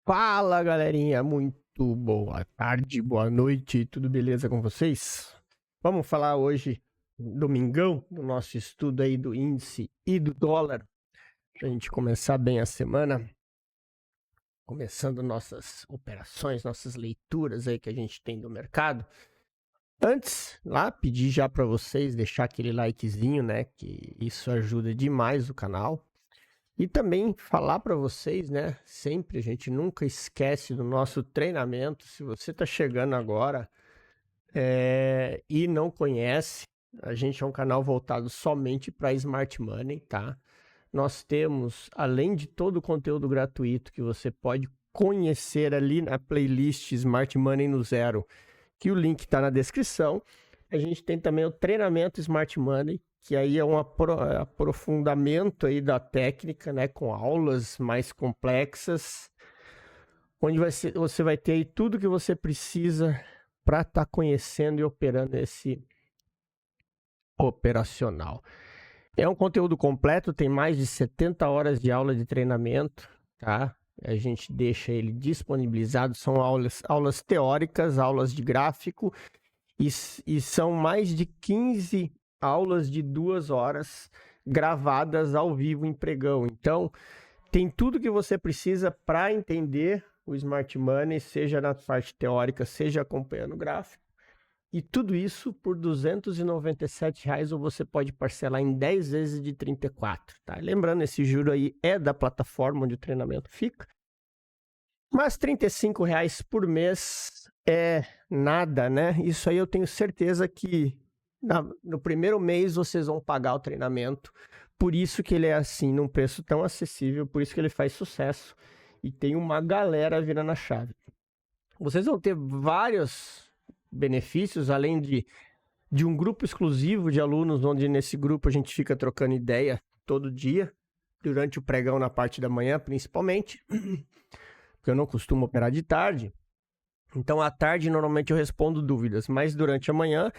Fala, galerinha, muito boa tarde, boa noite, tudo beleza com vocês? Vamos falar hoje, domingão, do nosso estudo aí do índice e do dólar, pra gente começar bem a semana, começando nossas operações, nossas leituras aí que a gente tem do mercado. Antes, lá, pedir já para vocês deixar aquele likezinho, né, que isso ajuda demais o canal. E também falar para vocês, né? Sempre a gente nunca esquece do nosso treinamento. Se você está chegando agora e não conhece, a gente é um canal voltado somente para Smart Money, tá? Nós temos, além de todo o conteúdo gratuito que você pode conhecer ali na playlist Smart Money no Zero, que o link está na descrição. A gente tem também o treinamento Smart Money, que aí é um aprofundamento aí da técnica, né, com aulas mais complexas, onde você vai ter aí tudo que você precisa para estar conhecendo e operando esse operacional. É um conteúdo completo, tem mais de 70 horas de aula de treinamento, tá? A gente deixa ele disponibilizado, são aulas teóricas, aulas de gráfico, e são mais de 15 aulas de 2 horas gravadas ao vivo em pregão. Então, tem tudo que você precisa para entender o Smart Money, seja na parte teórica, seja acompanhando o gráfico. E tudo isso por R$ 297, ou você pode parcelar em 10 vezes de 34, tá? Lembrando, esse juro aí é da plataforma onde o treinamento fica. Mas R$ 35 por mês é nada, né? Isso aí eu tenho certeza que no primeiro mês vocês vão pagar o treinamento. Por isso que ele é assim, num preço tão acessível, por isso que ele faz sucesso. E tem uma galera virando a chave. Vocês vão ter vários benefícios, além de um grupo exclusivo de alunos, onde nesse grupo a gente fica trocando ideia todo dia, durante o pregão na parte da manhã, principalmente, porque eu não costumo operar de tarde. Então, à tarde, normalmente eu respondo dúvidas, mas durante a manhã,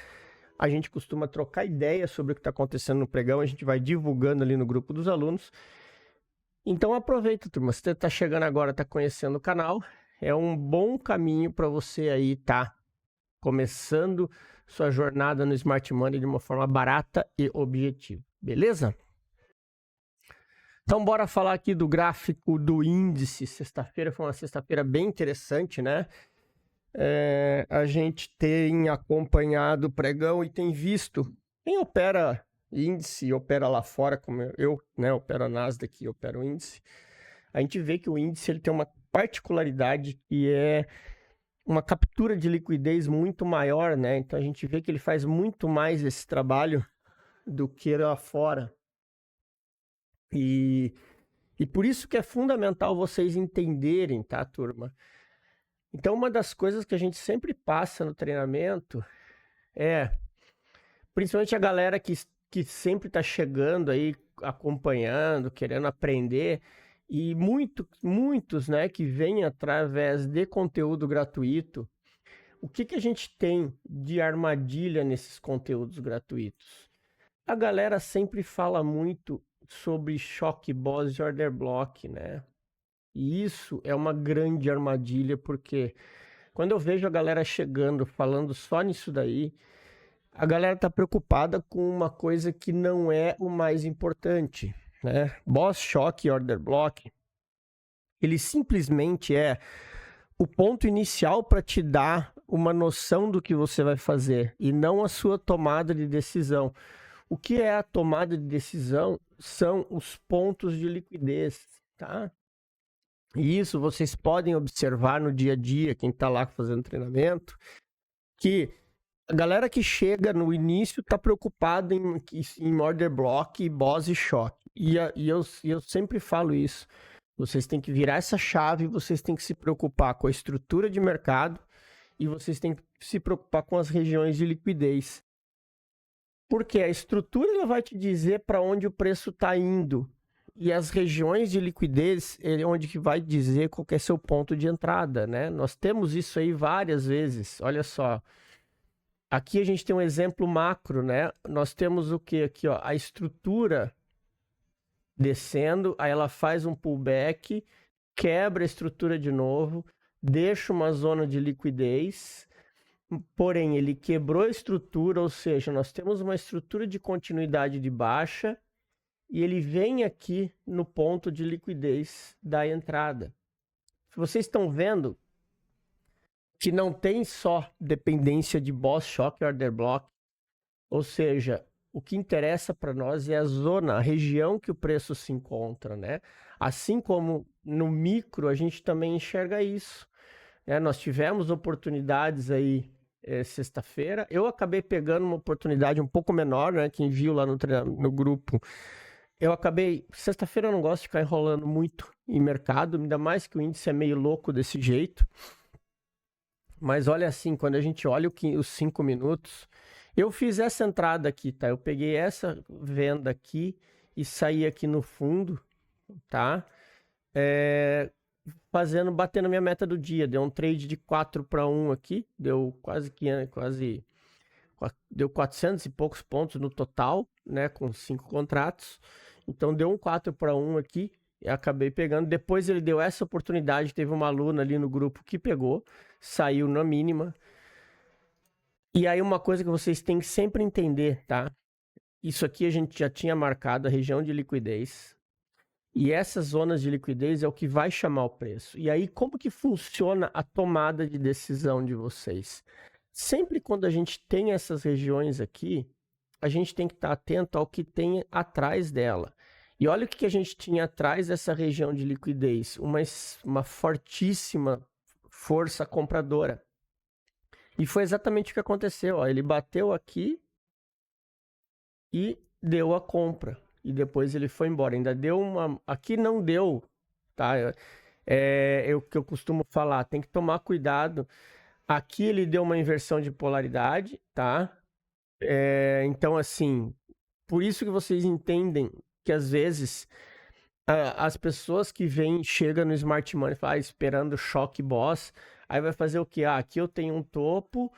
a gente costuma trocar ideia sobre o que está acontecendo no pregão, a gente vai divulgando ali no grupo dos alunos. Então, aproveita, turma. Se você está chegando agora, está conhecendo o canal, é um bom caminho para você aí estar começando sua jornada no Smart Money de uma forma barata e objetiva, beleza? Então, bora falar aqui do gráfico do índice. Sexta-feira foi uma sexta-feira bem interessante, né? A gente tem acompanhado o pregão e tem visto quem opera índice, opera lá fora, como eu, né? Opero a Nasdaq e opero o índice. A gente vê que o índice ele tem uma particularidade que é uma captura de liquidez muito maior, né? Então a gente vê que ele faz muito mais esse trabalho do que lá fora. E por isso que é fundamental vocês entenderem, tá, turma? Então, uma das coisas que a gente sempre passa no treinamento principalmente a galera que sempre está chegando aí, acompanhando, querendo aprender, e muitos, né, que vêm através de conteúdo gratuito. O que a gente tem de armadilha nesses conteúdos gratuitos? A galera sempre fala muito sobre choque boss e order block, né? E isso é uma grande armadilha, porque quando eu vejo a galera chegando, falando só nisso daí, a galera tá preocupada com uma coisa que não é o mais importante, né? Boss, choque e order block, ele simplesmente é o ponto inicial para te dar uma noção do que você vai fazer e não a sua tomada de decisão. O que é a tomada de decisão são os pontos de liquidez, tá? E isso vocês podem observar no dia a dia, quem está lá fazendo treinamento, que a galera que chega no início está preocupada em order block, boss e choque. E eu sempre falo isso. Vocês têm que virar essa chave, vocês têm que se preocupar com a estrutura de mercado e vocês têm que se preocupar com as regiões de liquidez. Porque a estrutura ela vai te dizer para onde o preço está indo. E as regiões de liquidez é onde que vai dizer qual que é seu ponto de entrada, né? Nós temos isso aí várias vezes. Olha só. Aqui a gente tem um exemplo macro, né? Nós temos o que aqui, ó? A estrutura descendo, aí ela faz um pullback, quebra a estrutura de novo, deixa uma zona de liquidez, porém ele quebrou a estrutura, ou seja, nós temos uma estrutura de continuidade de baixa e ele vem aqui no ponto de liquidez da entrada. Vocês estão vendo que não tem só dependência de Boss Shock e Order Block, ou seja, o que interessa para nós é a zona, a região que o preço se encontra, né? Assim como no micro a gente também enxerga isso, né? Nós tivemos oportunidades aí sexta-feira, eu acabei pegando uma oportunidade um pouco menor, né? Quem viu lá no grupo, eu acabei, sexta-feira eu não gosto de ficar enrolando muito em mercado, ainda mais que o índice é meio louco desse jeito. Mas olha assim, quando a gente olha os 5 minutos, eu fiz essa entrada aqui, tá? Eu peguei essa venda aqui e saí aqui no fundo, tá? Batendo minha meta do dia. Deu um trade de 4-1 aqui, deu deu 400 e poucos pontos no total, né? Com 5 contratos. Então deu um 4-1 aqui. Eu acabei pegando. Depois ele deu essa oportunidade. Teve uma aluna ali no grupo que pegou, saiu na mínima. E aí uma coisa que vocês têm que sempre entender, tá? Isso aqui a gente já tinha marcado a região de liquidez. E essas zonas de liquidez é o que vai chamar o preço. E aí como que funciona a tomada de decisão de vocês? Sempre quando a gente tem essas regiões aqui, a gente tem que estar atento ao que tem atrás dela. E olha o que a gente tinha atrás dessa região de liquidez, uma fortíssima força compradora. E foi exatamente o que aconteceu. Ó. Ele bateu aqui e deu a compra. E depois ele foi embora. Ainda deu uma... Aqui não deu, tá? É o que eu costumo falar. Tem que tomar cuidado. Aqui ele deu uma inversão de polaridade, tá? Então, assim... Por isso que vocês entendem que, às vezes, as pessoas que chegam no Smart Money esperando choque boss, aí vai fazer o quê? Aqui eu tenho um topo,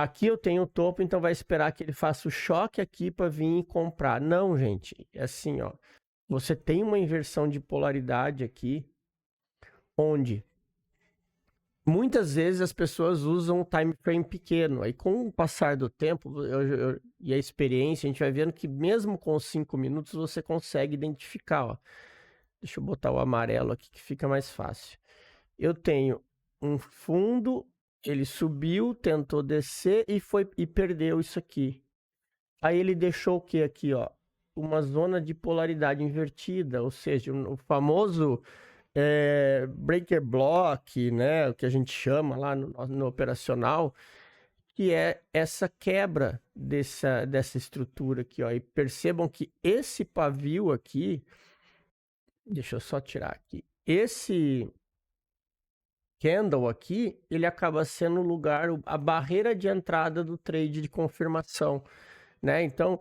aqui eu tenho um topo, então vai esperar que ele faça o choque aqui para vir e comprar. Não, gente, é assim, ó. Você tem uma inversão de polaridade aqui, onde muitas vezes as pessoas usam um time frame pequeno. Aí com o passar do tempo e a experiência, a gente vai vendo que mesmo com 5 minutos você consegue identificar, ó. Deixa eu botar o amarelo aqui que fica mais fácil. Eu tenho um fundo, ele subiu, tentou descer e perdeu isso aqui. Aí ele deixou o que aqui, ó? Uma zona de polaridade invertida, ou seja, o famoso breaker block, né? O que a gente chama lá no operacional, que é essa quebra dessa estrutura aqui, ó. E percebam que esse pavio aqui, deixa eu só tirar aqui, esse candle aqui, ele acaba sendo o lugar, a barreira de entrada do trade de confirmação, né? Então,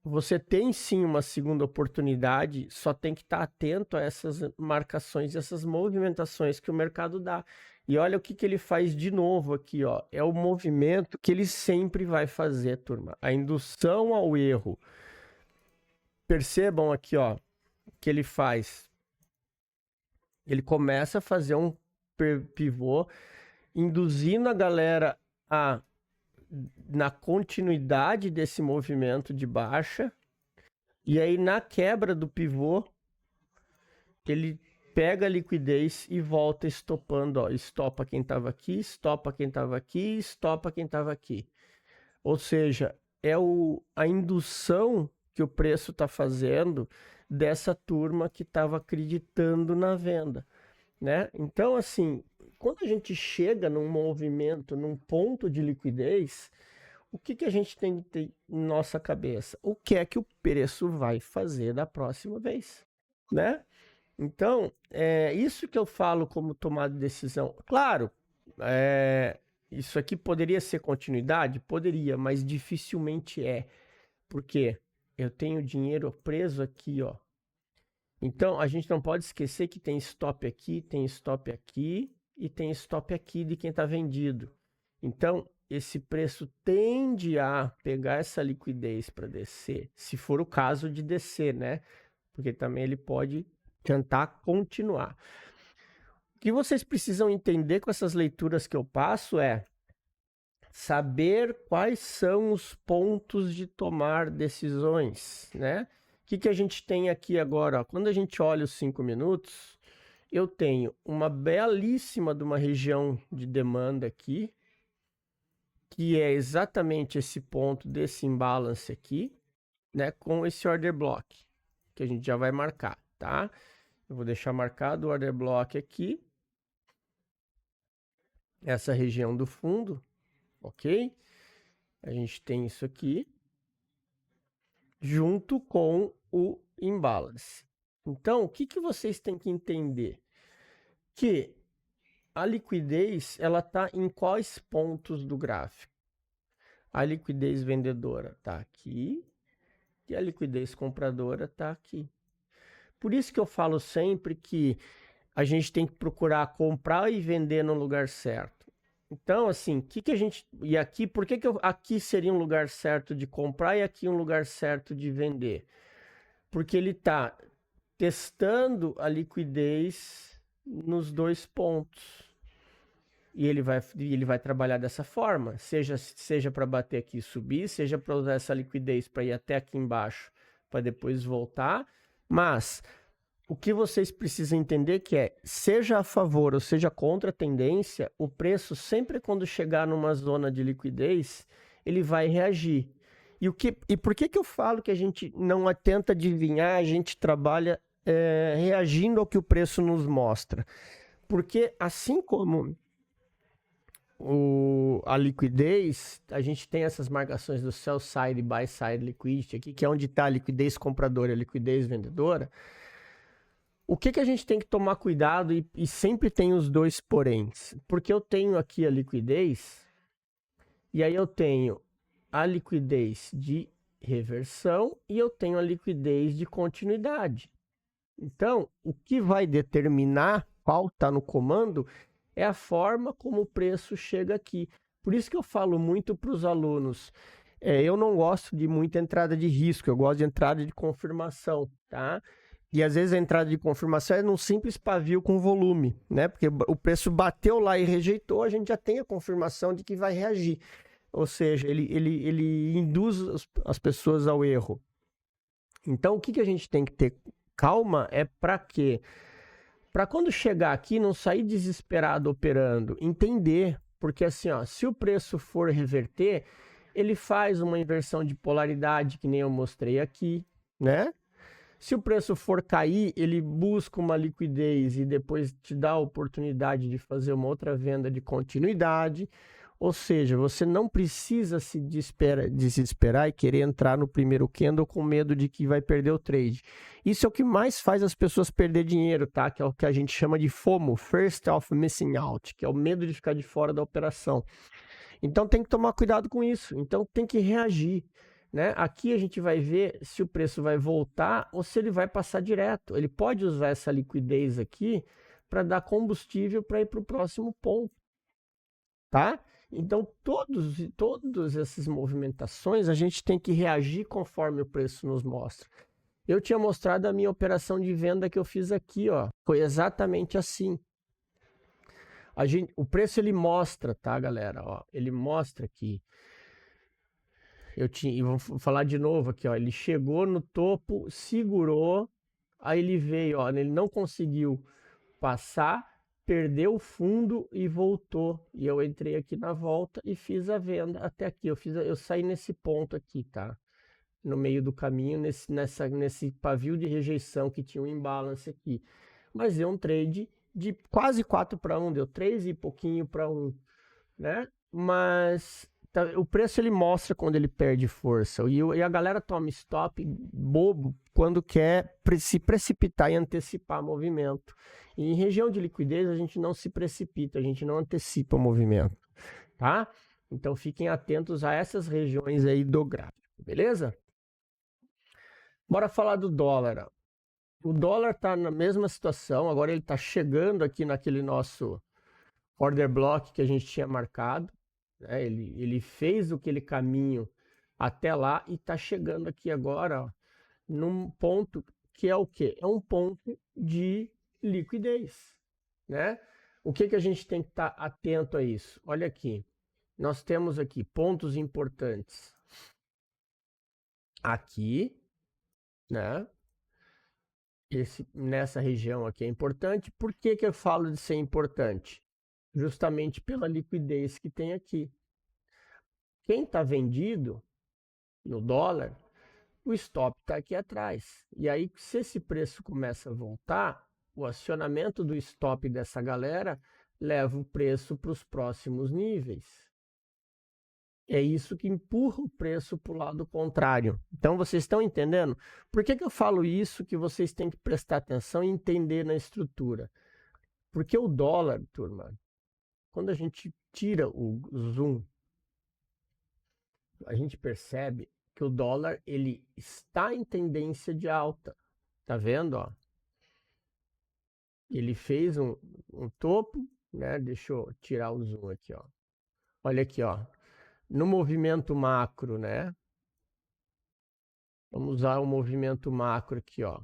você tem sim uma segunda oportunidade, só tem que estar atento a essas marcações, essas movimentações que o mercado dá. E olha o que ele faz de novo aqui, ó. É o movimento que ele sempre vai fazer, turma. A indução ao erro. Percebam aqui, ó, que ele faz. Ele começa a fazer um pivô, induzindo a galera na continuidade desse movimento de baixa, e aí na quebra do pivô ele pega a liquidez e volta estopando, ó, estopa quem estava aqui, estopa quem estava aqui, estopa quem estava aqui. Ou seja, é a indução que o preço está fazendo dessa turma que estava acreditando na venda, né? Então, assim, quando a gente chega num movimento, num ponto de liquidez, o que a gente tem que ter em nossa cabeça? O que é que o preço vai fazer da próxima vez, né? Então, é isso que eu falo como tomada de decisão. Claro, isso aqui poderia ser continuidade? Poderia, mas dificilmente é. Porque eu tenho dinheiro preso aqui, ó. Então, a gente não pode esquecer que tem stop aqui e tem stop aqui de quem está vendido. Então, esse preço tende a pegar essa liquidez para descer, se for o caso de descer, né? Porque também ele pode tentar continuar. O que vocês precisam entender com essas leituras que eu passo é saber quais são os pontos de tomar decisões, né? O que a gente tem aqui agora? Ó, quando a gente olha os 5 minutos, eu tenho uma belíssima de uma região de demanda aqui, que é exatamente esse ponto desse imbalance aqui, né? Com esse order block, que a gente já vai marcar, tá? Eu vou deixar marcado o order block aqui, essa região do fundo, ok? A gente tem isso aqui, junto com o imbalance. Então, o que vocês têm que entender? Que a liquidez, ela está em quais pontos do gráfico? A liquidez vendedora está aqui e a liquidez compradora está aqui. Por isso que eu falo sempre que a gente tem que procurar comprar e vender no lugar certo. Então, assim, que a gente... E aqui, por que aqui seria um lugar certo de comprar e aqui um lugar certo de vender? Porque ele está testando a liquidez nos dois pontos. E ele vai trabalhar dessa forma, seja para bater aqui e subir, seja para usar essa liquidez para ir até aqui embaixo, para depois voltar. Mas o que vocês precisam entender que é, seja a favor ou seja contra a tendência, o preço sempre quando chegar numa zona de liquidez, ele vai reagir. E por que eu falo que a gente não tenta adivinhar, a gente trabalha reagindo ao que o preço nos mostra? Porque assim como a liquidez, a gente tem essas marcações do sell side e buy side liquidity aqui, que é onde está a liquidez compradora e a liquidez vendedora. O que a gente tem que tomar cuidado e sempre tem os dois poréns? Porque eu tenho aqui a liquidez e aí eu tenho a liquidez de reversão e eu tenho a liquidez de continuidade. Então, o que vai determinar qual está no comando é a forma como o preço chega aqui. Por isso que eu falo muito para os alunos, eu não gosto de muita entrada de risco, eu gosto de entrada de confirmação, tá? E às vezes a entrada de confirmação é num simples pavio com volume, né? Porque o preço bateu lá e rejeitou, a gente já tem a confirmação de que vai reagir. Ou seja, ele induz as pessoas ao erro. Então, o que a gente tem que ter calma é para quê? Para quando chegar aqui, não sair desesperado operando, entender, porque assim, ó, se o preço for reverter, ele faz uma inversão de polaridade, que nem eu mostrei aqui, né? Se o preço for cair, ele busca uma liquidez e depois te dá a oportunidade de fazer uma outra venda de continuidade. Ou seja, você não precisa se desesperar e querer entrar no primeiro candle com medo de que vai perder o trade. Isso é o que mais faz as pessoas perder dinheiro, tá? Que é o que a gente chama de FOMO, First of Missing Out, que é o medo de ficar de fora da operação. Então tem que tomar cuidado com isso. Então tem que reagir, né? Aqui a gente vai ver se o preço vai voltar ou se ele vai passar direto. Ele pode usar essa liquidez aqui para dar combustível para ir para o próximo ponto, tá? Então, todas essas movimentações, a gente tem que reagir conforme o preço nos mostra. Eu tinha mostrado a minha operação de venda que eu fiz aqui, ó. Foi exatamente assim. O preço, ele mostra, tá, galera? Ó, ele mostra aqui. Vou falar de novo aqui, ó. Ele chegou no topo, segurou, aí ele veio, ó. Ele não conseguiu passar, perdeu o fundo e voltou. E eu entrei aqui na volta e fiz a venda até aqui. Eu saí nesse ponto aqui, tá? No meio do caminho, nesse pavio de rejeição que tinha um imbalance aqui. Mas deu um trade de quase 4-1, deu 3 e pouquinho para 1, né? Mas o preço ele mostra quando ele perde força. E a galera toma stop bobo quando quer se precipitar e antecipar movimento. E em região de liquidez a gente não se precipita, a gente não antecipa o movimento, tá? Então fiquem atentos a essas regiões aí do gráfico, beleza? Bora falar do dólar. O dólar está na mesma situação, agora ele está chegando aqui naquele nosso order block que a gente tinha marcado, né? Ele fez aquele caminho até lá e está chegando aqui agora, ó, num ponto que é o quê? É um ponto de liquidez. né? O que a gente tem que estar atento a isso? Olha aqui, nós temos aqui pontos importantes. Aqui, né? Nessa região aqui é importante. Por que eu falo de ser importante? Justamente pela liquidez que tem aqui. Quem está vendido no dólar, o stop está aqui atrás. E aí, se esse preço começa a voltar, o acionamento do stop dessa galera leva o preço para os próximos níveis. É isso que empurra o preço para o lado contrário. Então, vocês estão entendendo? Por que eu falo isso que vocês têm que prestar atenção e entender na estrutura? Porque o dólar, turma, quando a gente tira o zoom, a gente percebe que o dólar ele está em tendência de alta. Tá vendo? Ó? Ele fez um topo, né? Deixa eu tirar o zoom aqui. Ó. Olha aqui, ó. No movimento macro, né? Vamos usar o movimento macro aqui, ó.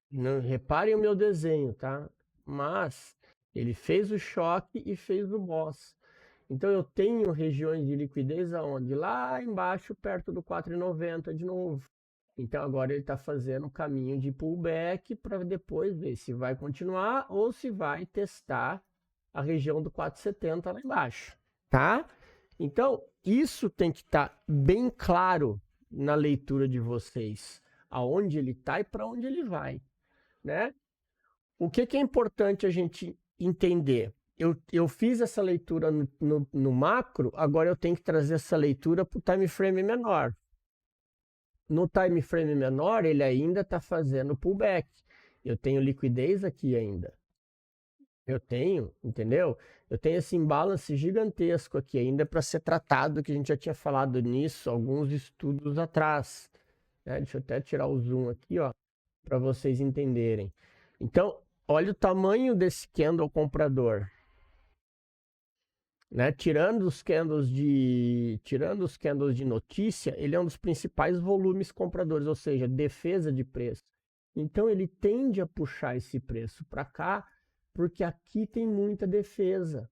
Não, reparem o meu desenho, tá? Mas ele fez o choque e fez o boss. Então eu tenho regiões de liquidez aonde? Lá embaixo, perto do 4,90 de novo. Então agora ele está fazendo o caminho de pullback para depois ver se vai continuar ou se vai testar a região do 4,70 lá embaixo, tá? Então isso tem que estar bem claro na leitura de vocês, aonde ele está e para onde ele vai, né? O que é importante a gente entender? Eu fiz essa leitura no macro, agora eu tenho que trazer essa leitura para o time frame menor. No time frame menor, ele ainda está fazendo pullback. Eu tenho liquidez aqui ainda. Eu tenho, entendeu? Eu tenho esse imbalance gigantesco aqui ainda para ser tratado, que a gente já tinha falado nisso alguns estudos atrás. Né? Deixa eu até tirar o zoom aqui, ó, para vocês entenderem. Então, olha o tamanho desse candle comprador. Né? Tirando os candles de notícia, ele é um dos principais volumes compradores, ou seja, defesa de preço. Então ele tende a puxar esse preço para cá, porque aqui tem muita defesa.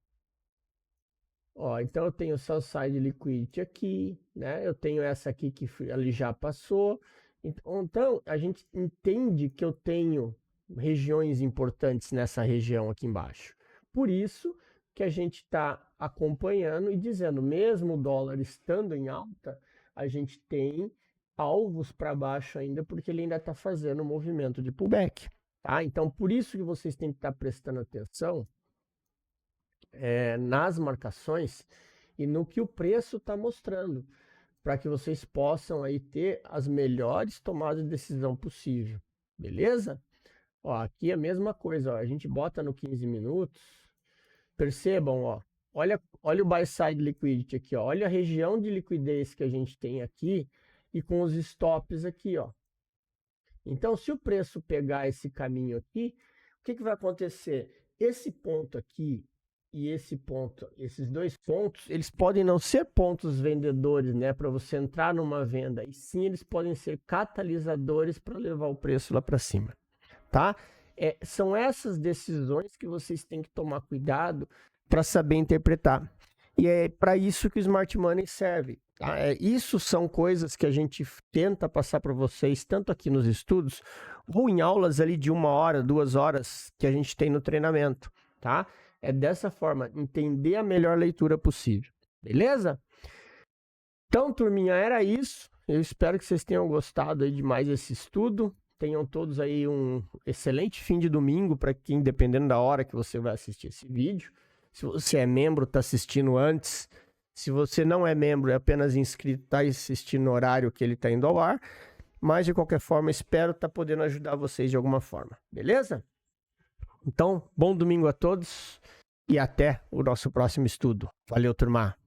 Ó, então eu tenho sell side liquidity aqui, né? Eu tenho essa aqui que ele já passou. Então a gente entende que eu tenho regiões importantes nessa região aqui embaixo. Por isso que a gente está acompanhando e dizendo, mesmo o dólar estando em alta, a gente tem alvos para baixo ainda, porque ele ainda está fazendo um movimento de pullback. Tá? Então, por isso que vocês têm que estar prestando atenção nas marcações e no que o preço está mostrando, para que vocês possam aí ter as melhores tomadas de decisão possível. Beleza? Ó, aqui é a mesma coisa, ó, a gente bota no 15 minutos, percebam, ó, olha o buy side liquidity aqui, ó, olha a região de liquidez que a gente tem aqui e com os stops aqui, ó. Então, se o preço pegar esse caminho aqui, o que vai acontecer? Esse ponto aqui e esse ponto, esses dois pontos, eles podem não ser pontos vendedores, né, para você entrar numa venda, e sim eles podem ser catalisadores para levar o preço lá para cima, tá? São essas decisões que vocês têm que tomar cuidado para saber interpretar. E é para isso que o Smart Money serve. Tá? Isso são coisas que a gente tenta passar para vocês, tanto aqui nos estudos, ou em aulas ali de 1 hora, 2 horas que a gente tem no treinamento. Tá? É dessa forma, entender a melhor leitura possível. Beleza? Então, turminha, era isso. Eu espero que vocês tenham gostado aí de mais esse estudo. Tenham todos aí um excelente fim de domingo, para quem, dependendo da hora que você vai assistir esse vídeo. Se você é membro, está assistindo antes. Se você não é membro, é apenas inscrito, está assistindo no horário que ele está indo ao ar. Mas, de qualquer forma, espero estar podendo ajudar vocês de alguma forma. Beleza? Então, bom domingo a todos e até o nosso próximo estudo. Valeu, turma!